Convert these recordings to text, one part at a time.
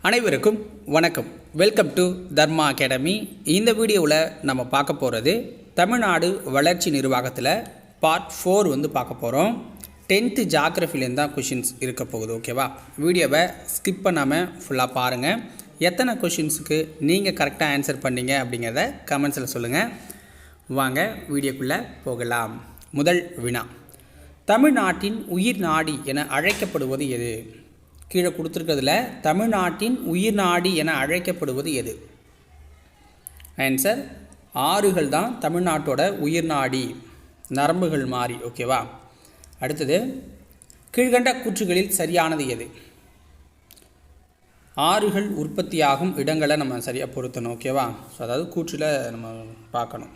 அனைவருக்கும் வணக்கம். Welcome to Dharma academy. இந்த வீடியோவில் நம்ம பார்க்க போகிறது தமிழ்நாடு வளர்ச்சி நிர்வாகத்தில் பார்ட் 4 பார்க்க போகிறோம். 10th ஜாகிரஃபிலேருந்து தான் கொஷின்ஸ் இருக்க போகுது. ஓகேவா? வீடியோவை ஸ்கிப் பண்ணாமல் ஃபுல்லாக பாருங்கள். எத்தனை கொஷின்ஸுக்கு நீங்கள் கரெக்டாக ஆன்சர் பண்ணீங்க அப்படிங்கிறத கமெண்ட்ஸில் சொல்லுங்கள். வாங்க வீடியோக்குள்ளே போகலாம். முதல் வினா, தமிழ்நாட்டின் உயிர் நாடி என அழைக்கப்படுவது எது? கீழே கொடுத்துருக்கிறதுல தமிழ்நாட்டின் உயிர் நாடி என அழைக்கப்படுவது எது? ஆன்சர் ஆறுகள் தான் தமிழ்நாட்டோட உயிர் நாடி, நரம்புகள் மாறி. ஓகேவா? அடுத்தது, கீழ்கண்ட கூற்றுகளில் சரியானது எது? ஆறுகள் உற்பத்தியாகும் இடங்களை நம்ம சரியாக பொருத்தணும். ஓகேவா? ஸோ அதாவது கூற்றில் நம்ம பார்க்கணும்.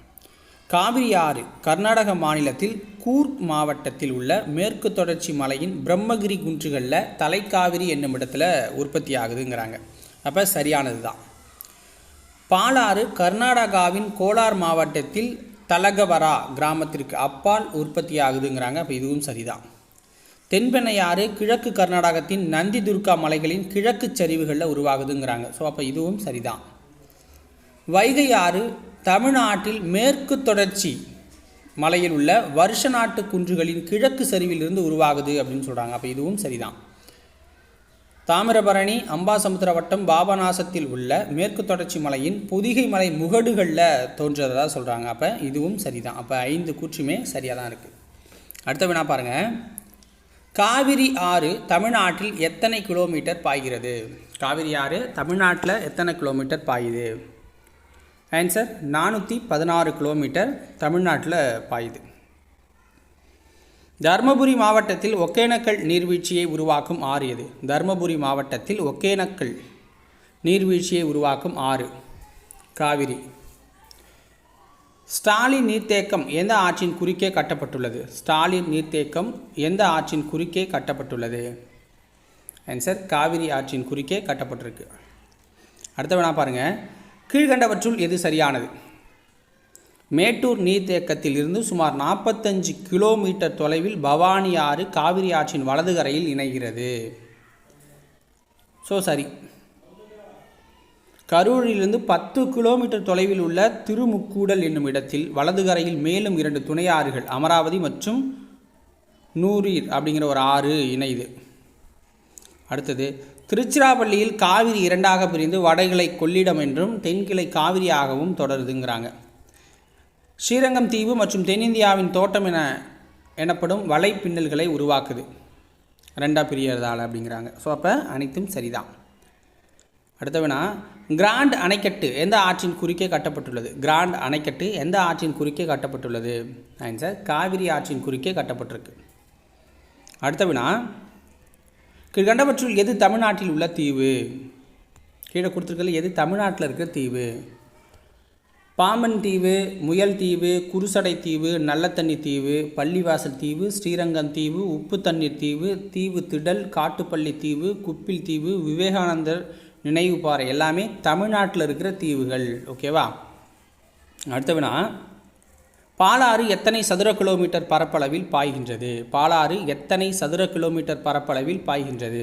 காவிரி ஆறு கர்நாடக மாநிலத்தில் கூர்க் மாவட்டத்தில் உள்ள மேற்கு தொடர்ச்சி மலையின் பிரம்மகிரி குன்றுகளில் தலைக்காவிரி என்னும் இடத்துல உற்பத்தி ஆகுதுங்கிறாங்க. அப்போ சரியானது தான். பாலாறு கர்நாடகாவின் கோலார் மாவட்டத்தில் தலகவரா கிராமத்திற்கு அப்பால் உற்பத்தி ஆகுதுங்கிறாங்க. அப்போ இதுவும் சரிதான். தென்பெண்ணையாறு கிழக்கு கர்நாடகத்தின் நந்தி துர்கா மலைகளின் கிழக்கு சரிவுகளில் உருவாகுதுங்கிறாங்க. ஸோ அப்போ இதுவும் சரிதான். வைகை ஆறு தமிழ்நாட்டில் மேற்கு தொடர்ச்சி மலையில் உள்ள வருஷ நாட்டு குன்றுகளின் கிழக்கு சரிவிலிருந்து உருவாகுது அப்படின்னு சொல்கிறாங்க. அப்போ இதுவும் சரிதான். தாமிரபரணி அம்பாசமுத்திர வட்டம் பாபநாசத்தில் உள்ள மேற்கு தொடர்ச்சி மலையின் பொதிகை மலை முகடுகளில் தோன்றதாக சொல்கிறாங்க. அப்போ இதுவும் சரிதான். அப்போ 5 கூற்றுமே சரியாக தான் இருக்குது. அடுத்த வினா பாருங்கள். காவிரி ஆறு தமிழ்நாட்டில் எத்தனை கிலோமீட்டர் பாய்கிறது? காவிரி ஆறு தமிழ்நாட்டில் எத்தனை கிலோமீட்டர் பாயுது? ஆன்சர் 416 கிலோமீட்டர் தமிழ்நாட்டில் பாயுது. தர்மபுரி மாவட்டத்தில் ஒகேனக்கல் நீர்வீழ்ச்சியை உருவாக்கும் ஆறு எது? தர்மபுரி மாவட்டத்தில் ஒகேனக்கல் நீர்வீழ்ச்சியை உருவாக்கும் ஆறு காவிரி. ஸ்டாலின் நீர்த்தேக்கம் எந்த ஆற்றின் குறுக்கே கட்டப்பட்டுள்ளது? ஸ்டாலின் நீர்த்தேக்கம் எந்த ஆற்றின் குறுக்கே கட்டப்பட்டுள்ளது? ஆன்சர் காவிரி ஆற்றின் குறுக்கே கட்டப்பட்டிருக்கு. அடுத்த வேணா பாருங்கள். கீழ்கண்டவற்றுள் எது சரியானது? மேட்டூர் நீர்த்தேக்கத்தில் இருந்து சுமார் 45 கிலோமீட்டர் தொலைவில் பவானி ஆறு காவிரி ஆற்றின் வலது கரையில் இணைகிறது. ஸோ சரி. கரூரிலிருந்து 10 கிலோமீட்டர் தொலைவில் உள்ள திருமுக்கூடல் என்னும் இடத்தில் வலது கரையில் மேலும் 2 துணை ஆறுகள் அமராவதி மற்றும் நூரீர் அப்படிங்கிற ஒரு ஆறு இணையுது. அடுத்தது, திருச்சிராப்பள்ளியில் காவிரி 2ஆக பிரிந்து வடகிளை கொள்ளிடம் என்றும் தென்கிளை காவிரியாகவும் தொடருதுங்கிறாங்க. ஸ்ரீரங்கம் தீவு மற்றும் தென்னிந்தியாவின் தோட்டம் எனப்படும் வலை பின்னல்களை உருவாக்குது 2ஆக பிரியறதால அப்படிங்கிறாங்க. ஸோ அப்போ அனைத்தும் சரிதான். அடுத்தவனா, கிராண்ட் அணைக்கட்டு எந்த ஆற்றின் குறுக்கே கட்டப்பட்டுள்ளது? கிராண்ட் அணைக்கட்டு எந்த ஆற்றின் குறுக்கே கட்டப்பட்டுள்ளது? ஆன்சர் காவிரி ஆற்றின் குறுக்கே கட்டப்பட்டிருக்கு. அடுத்தவனா, கீழ்கண்டவற்றுள் எது தமிழ்நாட்டில் உள்ள தீவு? கீழே கொடுத்துருக்கல எது தமிழ்நாட்டில் இருக்கிற தீவு? பாம்பன் தீவு, முயல் தீவு, குருசடை தீவு, நல்லத்தண்ணி தீவு, பள்ளிவாசல் தீவு, ஸ்ரீரங்கம் தீவு, உப்பு தண்ணீர் தீவு, தீவு திடல், காட்டுப்பள்ளி தீவு, குப்பில் தீவு, விவேகானந்தர் நினைவு பாறை எல்லாமே தமிழ்நாட்டில் இருக்கிற தீவுகள். ஓகேவா? அடுத்தவனா, பாலாறு எத்தனை சதுர கிலோமீட்டர் பரப்பளவில் பாய்கின்றது? பாலாறு எத்தனை சதுர கிலோமீட்டர் பரப்பளவில் பாய்கின்றது?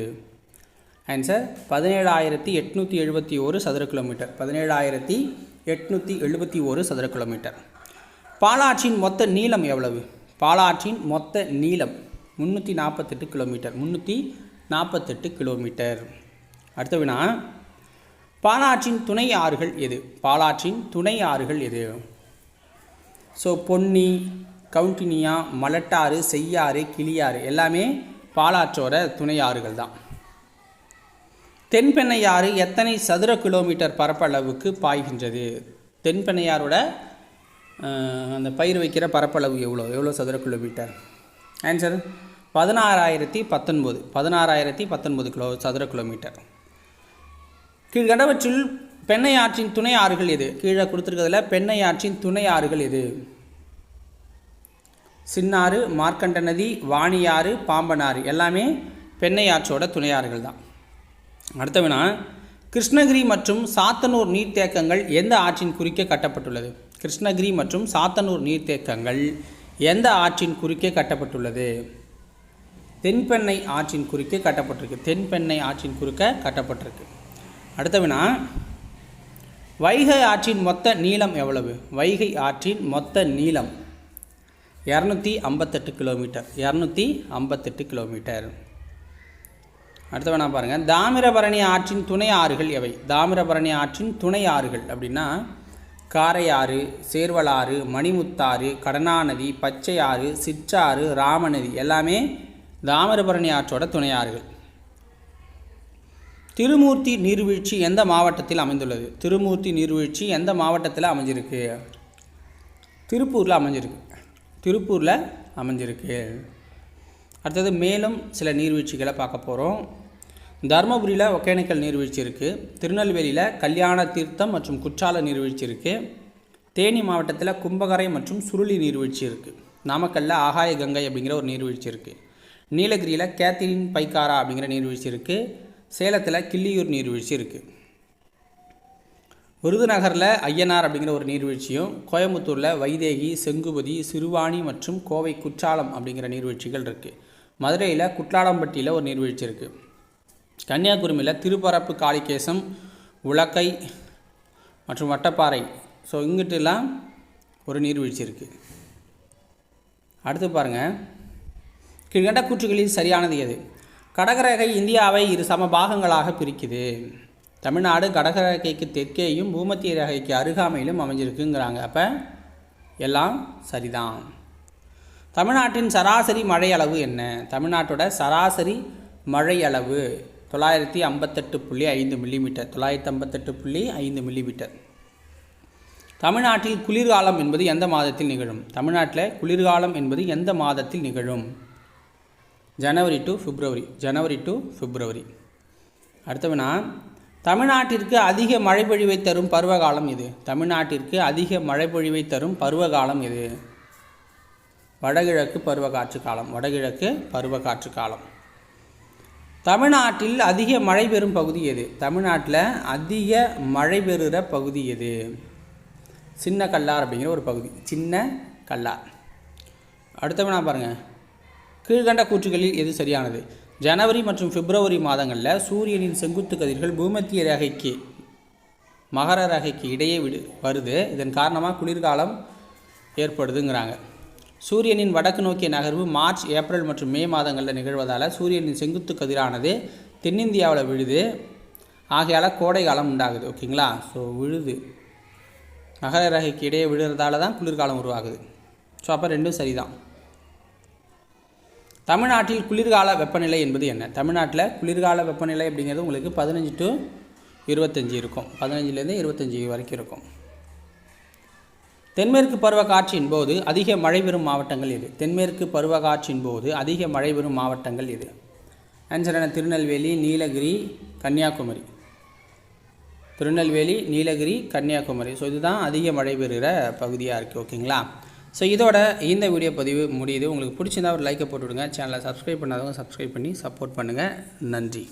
ஆன்சர் 17,871 சதுர கிலோமீட்டர். 17,871 சதுர கிலோமீட்டர். பாலாற்றின் மொத்த நீளம் எவ்வளவு? பாலாற்றின் மொத்த நீளம் 348 கிலோமீட்டர். 348 கிலோமீட்டர். அடுத்த வினா, பாலாற்றின் துணை ஆறுகள் எது? பாலாற்றின் துணை ஆறுகள் எது? ஸோ பொன்னி, கவுண்டினியா, மலட்டாறு, செய்யாறு, கிளியாறு எல்லாமே பாலாற்றோட துணை ஆறுகள் தான். தென்பெண்ணையாறு எத்தனை சதுர கிலோமீட்டர் பரப்பளவுக்கு பாய்கின்றது? தென்பெண்ணையாரோட அந்த பயிர் வைக்கிற பரப்பளவு எவ்வளோ சதுர கிலோமீட்டர்? ஆன்சர் 16,019 சதுர கிலோமீட்டர். கீழ்கண்டவற்றில் பெண்ணை ஆற்றின் துணை ஆறுகள் எது? கீழே கொடுத்துருக்கிறதுல பெண்ணை ஆற்றின் துணை ஆறுகள் எது? சின்னாறு, மார்க்கண்ட நதி, வாணியாறு, பாம்பனாறு எல்லாமே பெண்ணை ஆற்றோட துணை ஆறுகள் தான். அடுத்த வினா, கிருஷ்ணகிரி மற்றும் சாத்தனூர் நீர்த்தேக்கங்கள் எந்த ஆற்றின் குறுக்கே கட்டப்பட்டுள்ளது? கிருஷ்ணகிரி மற்றும் சாத்தனூர் நீர்த்தேக்கங்கள் எந்த ஆற்றின் குறுக்கே கட்டப்பட்டுள்ளது? தென்பெண்ணை ஆற்றின் குறுக்கே கட்டப்பட்டிருக்கு. தென்பெண்ணை ஆற்றின் குறுக்கே கட்டப்பட்டிருக்கு. அடுத்த வினா, வைகை ஆற்றின் மொத்த நீளம் எவ்வளவு? வைகை ஆற்றின் மொத்த நீளம் 258 கிலோமீட்டர். 258 கிலோமீட்டர். அடுத்த வேணா பாருங்கள், தாமிரபரணி ஆற்றின் துணை ஆறுகள் எவை? தாமிரபரணி ஆற்றின் துணை ஆறுகள் அப்படின்னா காரையாறு, சேர்வலாறு, மணிமுத்தாறு, கடனாநதி, பச்சையாறு, சிற்றாறு, ராமநதி எல்லாமே தாமிரபரணி ஆற்றோட துணை ஆறுகள். திருமூர்த்தி நீர்வீழ்ச்சி எந்த மாவட்டத்தில் அமைந்துள்ளது? திருமூர்த்தி நீர்வீழ்ச்சி எந்த மாவட்டத்தில் அமைஞ்சிருக்கு? திருப்பூரில் அமைஞ்சிருக்கு. திருப்பூரில் அமைஞ்சிருக்கு. அடுத்தது மேலும் சில நீர்வீழ்ச்சிகளை பார்க்க போகிறோம். தருமபுரியில் ஒகேனக்கல் நீர்வீழ்ச்சி இருக்குது. திருநெல்வேலியில் கல்யாண தீர்த்தம் மற்றும் குற்றால நீர்வீழ்ச்சி இருக்குது. தேனி மாவட்டத்தில் கும்பகரை மற்றும் சுருளி நீர்வீழ்ச்சி இருக்குது. நாமக்கல்லில் ஆகாய கங்கை அப்படிங்கிற ஒரு நீர்வீழ்ச்சி இருக்குது. நீலகிரியில் கேத்ரின் பைக்காரா அப்படிங்கிற நீர்வீழ்ச்சி இருக்குது. சேலத்தில் கிள்ளியூர் நீர்வீழ்ச்சி இருக்குது. விருதுநகரில் ஐயனார் அப்படிங்கிற ஒரு நீர்வீழ்ச்சியும், கோயம்புத்தூரில் வைதேகி, செங்குபதி, சிறுவாணி மற்றும் கோவை குற்றாலம் அப்படிங்கிற நீர்வீழ்ச்சிகள் இருக்குது. மதுரையில் குற்றாலம்பட்டியில் ஒரு நீர்வீழ்ச்சி இருக்குது. கன்னியாகுமரியில் திருப்பரப்பு, காளிகேசம், உலக்கை மற்றும் வட்டப்பாறை, ஸோ இங்கிட்டெல்லாம் ஒரு நீர்வீழ்ச்சி இருக்குது. அடுத்து பாருங்கள், கீழ்கண்ட கூற்றுகளில் சரியானது எது? கடகரேகை இந்தியாவை 2 சம பாகங்களாக பிரிக்குது. தமிழ்நாடு கடகரேகைக்கு தெற்கேயும் பூமத்திய ரேகைக்கு அருகாமையிலும் அமைஞ்சிருக்குங்கிறாங்க. அப்போ எல்லாம் சரிதான். தமிழ்நாட்டின் சராசரி மழை அளவு என்ன? தமிழ்நாட்டோட சராசரி மழை அளவு 958.5 மில்லிமீட்டர். 958.5 மில்லிமீட்டர். தமிழ்நாட்டில் குளிர்காலம் என்பது எந்த மாதத்தில் நிகழும்? தமிழ்நாட்டில் குளிர்காலம் என்பது எந்த மாதத்தில் நிகழும்? ஜனவரி டு பிப்ரவரி. ஜனவரி டு பிப்ரவரி. அடுத்தவனா, தமிழ்நாட்டிற்கு அதிக மழைப்பொழிவை தரும் பருவகாலம் எது? தமிழ்நாட்டிற்கு அதிக மழைப்பொழிவை தரும் பருவகாலம் எது? வடகிழக்கு பருவக்காற்று காலம். வடகிழக்கு பருவக்காற்று காலம். தமிழ்நாட்டில் அதிக மழை பெறும் பகுதி எது? தமிழ்நாட்டில் அதிக மழை பெறுகிற பகுதி எது? சின்ன கல்லார் அப்படிங்கிற ஒரு பகுதி. சின்ன கல்லார். அடுத்தவனா பாருங்கள், கீழ்கண்ட கூற்றுகளில் எது சரியானது? ஜனவரி மற்றும் பிப்ரவரி மாதங்களில் சூரியனின் செங்குத்து கதிர்கள் பூமத்திய ரேகைக்கு மகர ரேகைக்கு இடையே வருது. இதன் காரணமாக குளிர்காலம் ஏற்படுதுங்கிறாங்க. சூரியனின் வடக்கு நோக்கிய நகர்வு மார்ச், ஏப்ரல் மற்றும் மே மாதங்களில் நிகழ்வதால் சூரியனின் செங்குத்து கதிரானது தென்னிந்தியாவில் விழுது. ஆகையால் கோடை காலம் உண்டாகுது. ஓகேங்களா? ஸோ விழுது மகர ரேகைக்கு இடையே விழுறதால தான் குளிர்காலம் உருவாகுது. ஸோ அப்போ ரெண்டும் சரிதான். தமிழ்நாட்டில் குளிர்கால வெப்பநிலை என்பது என்ன? தமிழ்நாட்டில் குளிர்கால வெப்பநிலை அப்படிங்கிறது உங்களுக்கு 15 to 25 இருக்கும். 15லேருந்து 25 வரைக்கும் இருக்கும். தென்மேற்கு பருவக்காற்றின் போது அதிக மழை பெறும் மாவட்டங்கள் எது? தென்மேற்கு பருவக்காற்றின் போது அதிக மழை பெறும் மாவட்டங்கள் எது? ஆன்சர் என்ன? திருநெல்வேலி, நீலகிரி, கன்னியாகுமரி. திருநெல்வேலி, நீலகிரி, கன்னியாகுமரி. ஸோ இதுதான் அதிக மழை பெறுகிற பகுதியாக இருக்குது. ஓகேங்களா? ஸோ இதோட இந்த வீடியோ பதிவு முடியுது. உங்களுக்கு பிடிச்சிருந்தா ஒரு லைக்கை போட்டு விடுங்க. சேனலை சப்ஸ்கிரைப் பண்ணாதவங்க சப்ஸ்கிரைப் பண்ணி சப்போர்ட் பண்ணுங்கள். நன்றி.